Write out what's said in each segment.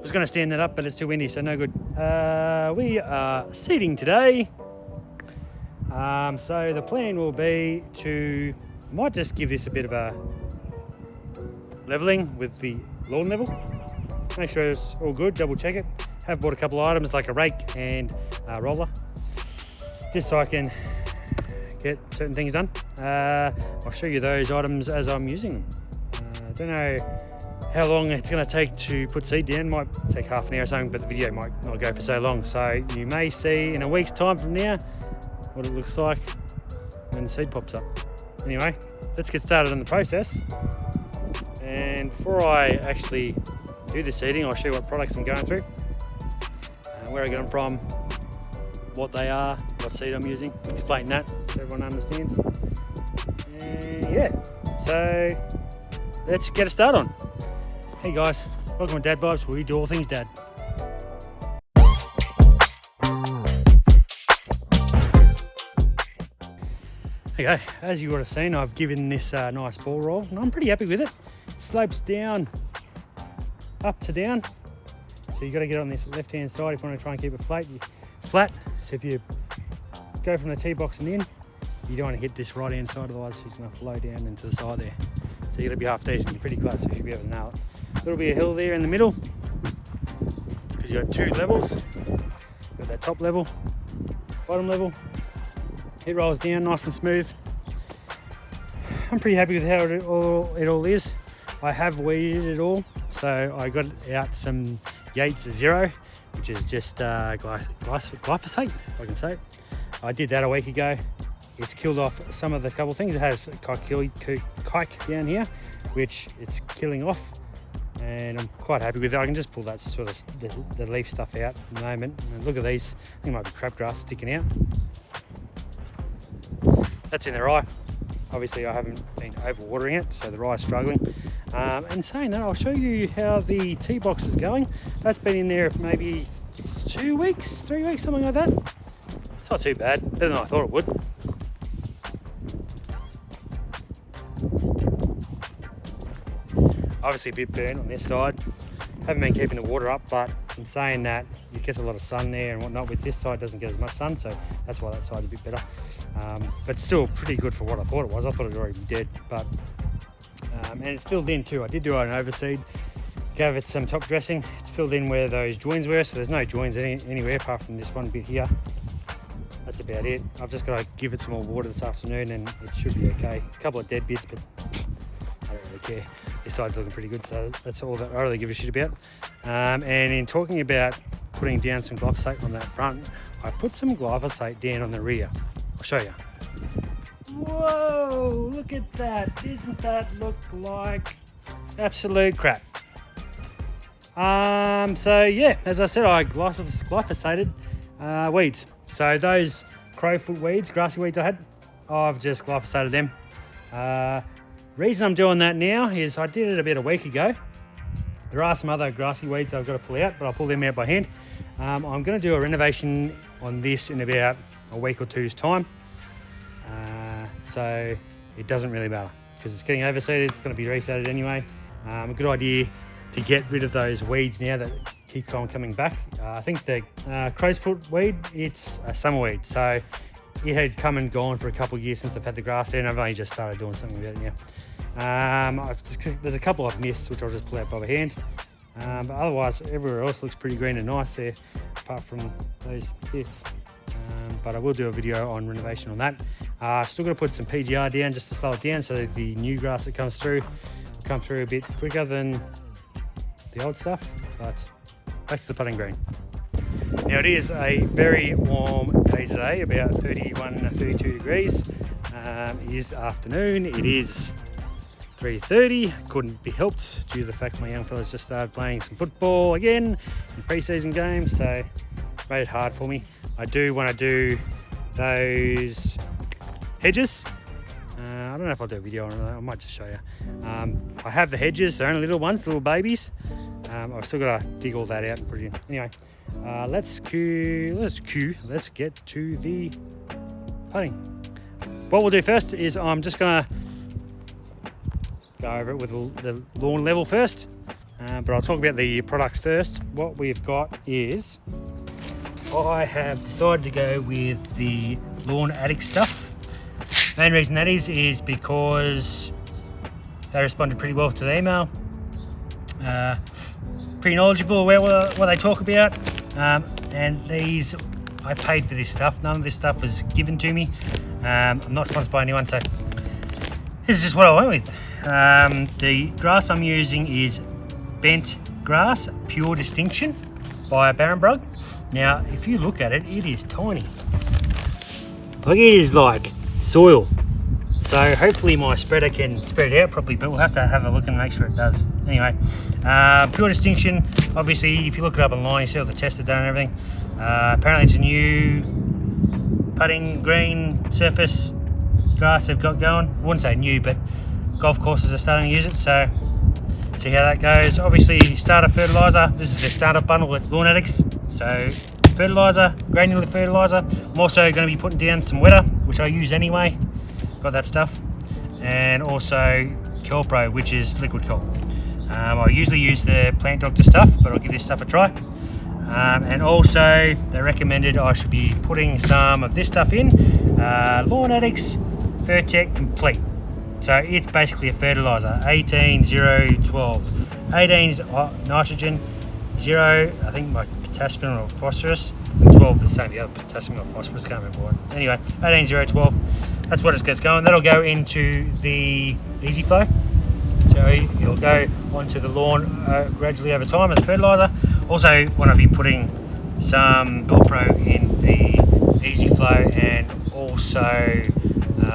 was going to stand that up, but it's too windy, so no good. We are seeding today. So the plan will be to, might just give this a bit of a leveling with the lawn level. Make sure it's all good, double check it. Have bought a couple of items like a rake and a roller, just so I can get certain things done. I'll show you those items as I'm using them. I don't know how long it's going to take to put seed down. Might take half an hour or something, but the video might not go for so long. So you may see in a week's time from now what it looks like when the seed pops up. Anyway, let's get started on the process. And before I actually do the seeding, I'll show you what products I'm going through, where I get them from, what they are, what seed I'm using, explain that so everyone understands. And yeah, so let's get a start on. Hey guys, welcome to Dad Vibes, where we do all things dad. Okay, as you would have seen, I've given this a nice ball roll, and I'm pretty happy with it. It slopes down, up to down. So you've got to get on this left-hand side if you want to try and keep it flat. So if you go from the tee box and in, you don't want to hit this right-hand side, otherwise it's going to flow down into the side there. So you've got to be half decent. You're pretty close, so you should be able to nail it. There'll be a hill there in the middle, because you've got two levels. You've got that top level, bottom level. It rolls down nice and smooth. I'm pretty happy with how it all is. I have weeded it all, so I got out some Yates Zero, which is just glyphosate, if I can say. I did that a week ago. It's killed off some of the couple things. It has kike down here, which it's killing off, and I'm quite happy with it. I can just pull that sort of the leaf stuff out at the moment. And look at these. I think it might be crabgrass sticking out. That's in the rye. Obviously I haven't been overwatering it, so the rye is struggling. And saying that, I'll show you how the tee box is going. That's been in there maybe 2 weeks, 3 weeks, something like that. It's not too bad, better than I thought it would. Obviously a bit burnt on this side. Haven't been keeping the water up, but in saying that, it gets a lot of sun there and whatnot. With this side, it doesn't get as much sun, so that's why that side's a bit better. But still pretty good for what I thought it was. I thought it would already be dead, but and it's filled in too. I did do an overseed, gave it some top dressing. It's filled in where those joins were, so there's no joins anywhere apart from this one bit here. That's about it. I've just got to give it some more water this afternoon and it should be okay. A couple of dead bits, but I don't really care. This side's looking pretty good, so that's all that I really give a shit about. And in talking about putting down some glyphosate on that front, I put some glyphosate down on the rear. I'll show you. Whoa, look at that. Doesn't that look like absolute crap? So yeah, as I said, I glyphosated weeds. So those crowfoot weeds, grassy weeds I had, I've just glyphosated them. Reason I'm doing that now is I did it about a week ago. There are some other grassy weeds I've got to pull out, but I'll pull them out by hand. I'm going to do a renovation on this in about a week or two's time. So it doesn't really matter because it's getting overseeded, it's going to be reseeded anyway. A good idea to get rid of those weeds now that keep on coming back. I think the crow's foot weed, it's a summer weed, so it had come and gone for a couple of years since I've had the grass there, and I've only just started doing something about it now. There's a couple I've missed, which I'll just pull out by hand. But otherwise, everywhere else looks pretty green and nice there, apart from those bits. But I will do a video on renovation on that. Still got to put some PGR down just to slow it down, so the new grass that comes through will come through a bit quicker than the old stuff. But back to the putting green. Now it is a very warm day today, about 31 to 32 degrees. It is the afternoon. It is 3:30. Couldn't be helped due to the fact my young fellas just started playing some football again in pre-season games, so made it hard for me. I do want to do those hedges. I don't know if I'll do a video on that. I might just show you. I have the hedges. They're only little ones, little babies. I've still got to dig all that out and put it in. Anyway, let's get to the putting. What we'll do first is I'm just going to go over it with the lawn level first. but I'll talk about the products first. What we've got is, I have decided to go with the Lawn Addict stuff. Main reason that is because they responded pretty well to the email. Pretty knowledgeable about what they talk about, and these, I paid for this stuff. None of this stuff was given to me. I'm not sponsored by anyone, so this is just what I went with. The grass I'm using is Bent Grass Pure Distinction by Barenbrug. Now, if you look at it, it is tiny. Like, it is like soil. So hopefully my spreader can spread it out properly, but we'll have to have a look and make sure it does. Anyway, Pure Distinction, obviously if you look it up online, you see all the tests are done and everything. Apparently it's a new putting green surface grass they've got going. I wouldn't say new, but golf courses are starting to use it, so see how that goes. Obviously starter fertiliser, this is the starter bundle at Lawn Addicts. So fertiliser, granular fertiliser. I'm also going to be putting down some wetter, which I use anyway. Got that stuff. And also Kelpro, which is liquid kelp. I usually use the Plant Doctor stuff, but I'll give this stuff a try. And also they recommended I should be putting some of this stuff in. Lawn Addicts Fertec Complete. So it's basically a fertiliser, 18-0-12. 18 is nitrogen, 0 I think my potassium or phosphorus, and 12 is the same, the other potassium or phosphorus, can't remember what. Anyway, 18-0-12, that's what it gets going. That'll go into the Easy Flow. So it'll go onto the lawn gradually over time as fertiliser. Also want to be putting some Kelpro in the Easy Flow, and also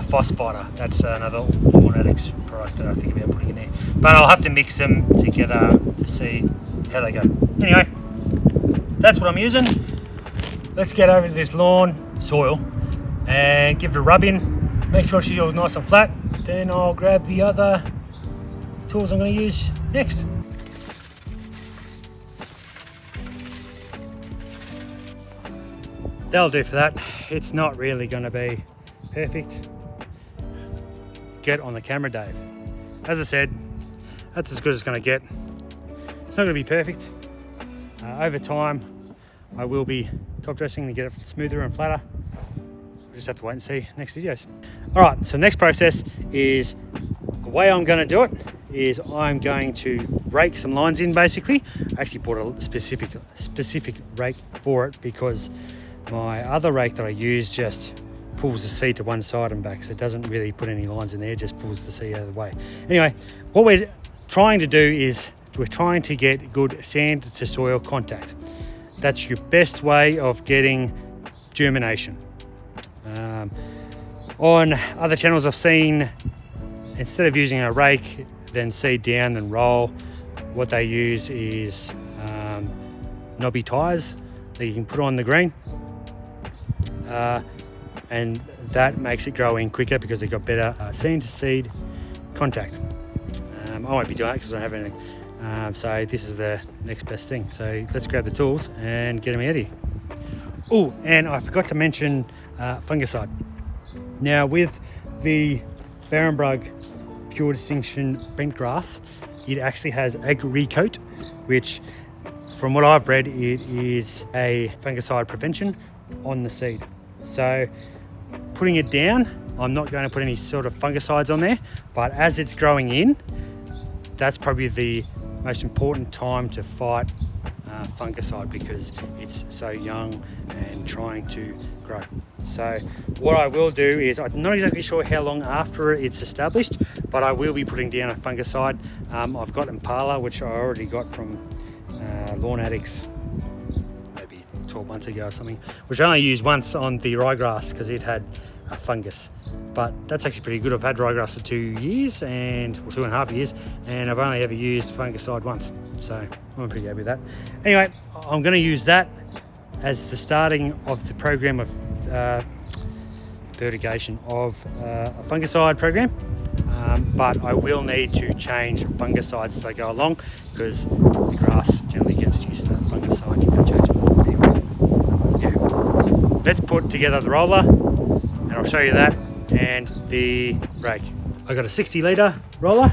Phosphider. That's another Lawn Addicts product that I think about putting in there. But I'll have to mix them together to see how they go. Anyway, that's what I'm using. Let's get over to this lawn soil and give it a rub in. Make sure she's all nice and flat. Then I'll grab the other tools I'm going to use next. That'll do for that. It's not really going to be perfect. Get on the camera, Dave. As I said, that's as good as it's going to get. It's not going to be perfect. Over time, I will be top dressing to get it smoother and flatter. We'll just have to wait and see next videos. All right, so next process is, the way I'm going to do it is I'm going to rake some lines in basically. I actually bought a specific rake for it because my other rake that I use just pulls the seed to one side and back, so it doesn't really put any lines in there, just pulls the seed out of the way. Anyway, what we're trying to do is we're trying to get good sand to soil contact. That's your best way of getting germination. On other channels I've seen, instead of using a rake, then seed down and roll, what they use is knobby tires that you can put on the green. And that makes it grow in quicker because they've got better seed to seed contact. I won't be doing that because I don't have anything. So this is the next best thing. So let's grab the tools and get them out of here. Oh, and I forgot to mention fungicide. Now with the Barenbrug Pure Distinction Bent Grass, it actually has Agricoat, which from what I've read, it is a fungicide prevention on the seed. So putting it down, I'm not going to put any sort of fungicides on there, but as it's growing in, that's probably the most important time to fight fungicide because it's so young and trying to grow. So what I will do is, I'm not exactly sure how long after it's established, but I will be putting down a fungicide. I've got Impala, which I already got from Lawn Addicts 12 months ago or something, which I only used once on the ryegrass because it had a fungus, but that's actually pretty good. I've had ryegrass for 2 years or 2.5 years, and I've only ever used fungicide once, so I'm pretty happy with that. Anyway, I'm going to use that as the starting of the program of fertigation of a fungicide program, but I will need to change fungicides as I go along because the grass generally gets used to that fungicide. You can change it. Let's put together the roller and I'll show you that and the rake. I got a 60 litre roller.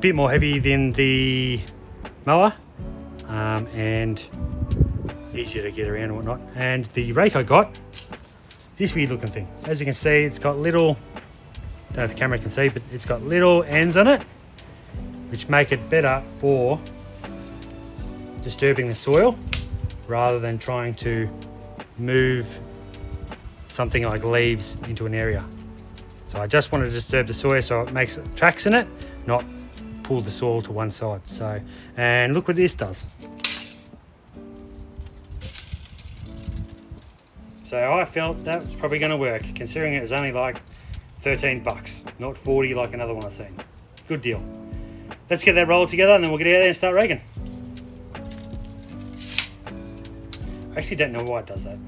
bit more heavy than the mower and easier to get around and whatnot. And the rake I got, this weird looking thing. As you can see, it's got little, don't know if the camera can see, but it's got little ends on it, which make it better for disturbing the soil rather than trying to move something like leaves into an area. So I just want to disturb the soil so it makes tracks in it, not pull the soil to one side. So, and look what this does. So I felt that was probably going to work, considering it was only like 13 bucks, not 40 like another one I've seen. Good deal. Let's get that roll together and then we'll get out there and start raking. I actually don't know why it does that.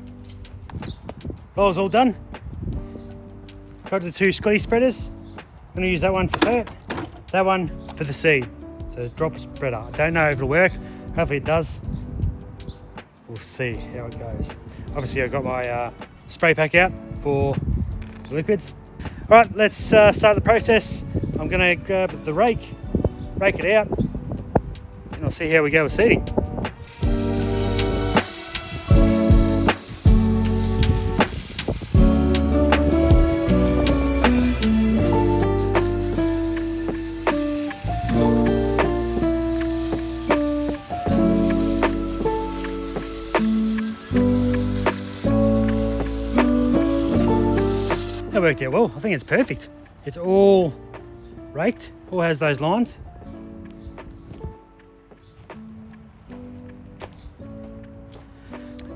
Roll's all done. Got the two Scotty spreaders. I'm going to use that one for dirt, that one for the seed. So it's drop spreader. I don't know if it'll work. Hopefully it does. We'll see how it goes. Obviously I've got my spray pack out for the liquids. All right, let's start the process. I'm going to grab the rake it out, and I'll see how we go with seeding. That worked out well. I think it's perfect. It's all raked, all has those lines.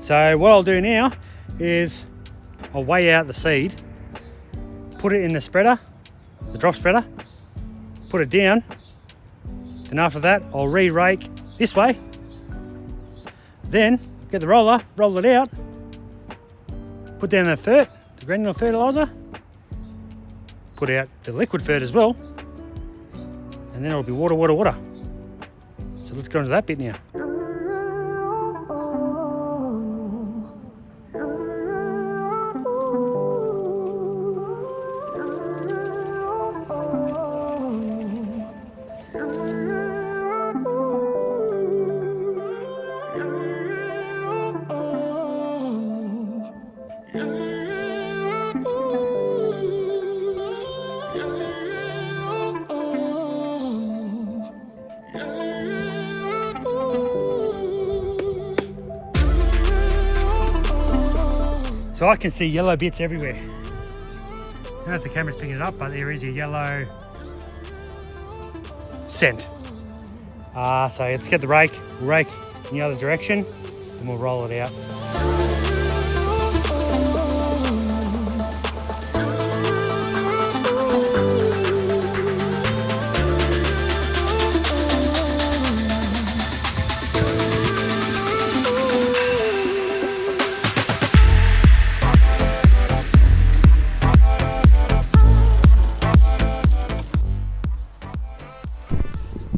So what I'll do now is I'll weigh out the seed, put it in the spreader, the drop spreader, put it down, then after that I'll re-rake this way, then get the roller, roll it out, put down the granular fertilizer, put out the liquid fert as well, and then it'll be water, water, water. So let's go into that bit now. So I can see yellow bits everywhere. I don't know if the camera's picking it up, but there is a yellow scent. So let's get the rake, we'll rake in the other direction, and we'll roll it out.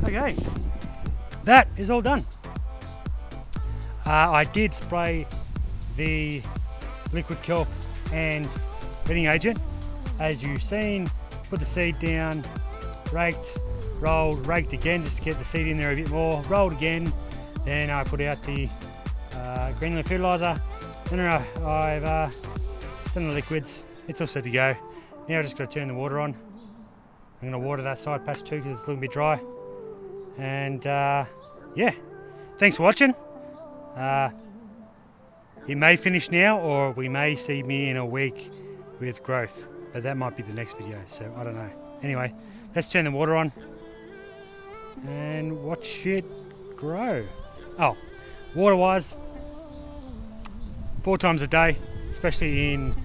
Okay, that is all done. I did spray the liquid kelp and bedding agent. As you've seen, put the seed down, raked, rolled, raked again just to get the seed in there a bit more, rolled again, then I put out the granular fertilizer, then I've done the liquids, it's all set to go. Now I've just got to turn the water on. I'm going to water that side patch too because it's a little bit dry. And yeah, thanks for watching. It may finish now, or we may see me in a week with growth, but that might be the next video, so I don't know. Anyway, let's turn the water on and watch it grow. Oh, water wise, 4 times a day, especially in,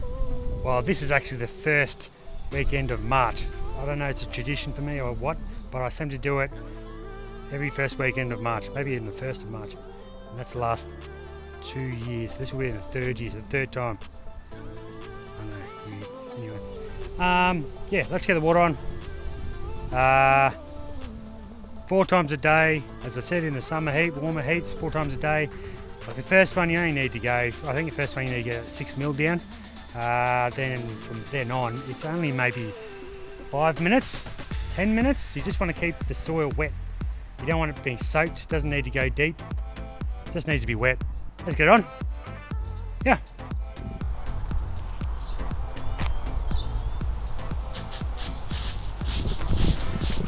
well, this is actually the first weekend of March. I don't know if it's a tradition for me or what, but I seem to do it every first weekend of March, maybe even the 1st of March. And that's the last 2 years. This will be the 3rd year, so the 3rd time. I know, anyway. Yeah, let's get the water on. 4 times a day, as I said, in the summer heat, warmer heats, 4 times a day. Like the first one, you only need to go, I think the first one you need to get 6 mil down. Then from then on, it's only maybe 5 minutes, 10 minutes. You just want to keep the soil wet. You don't want it being soaked. It doesn't need to go deep. It just needs to be wet. Let's get it on. Yeah.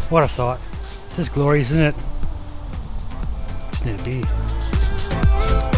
What a sight. It's just glorious, isn't it? Just need a beer.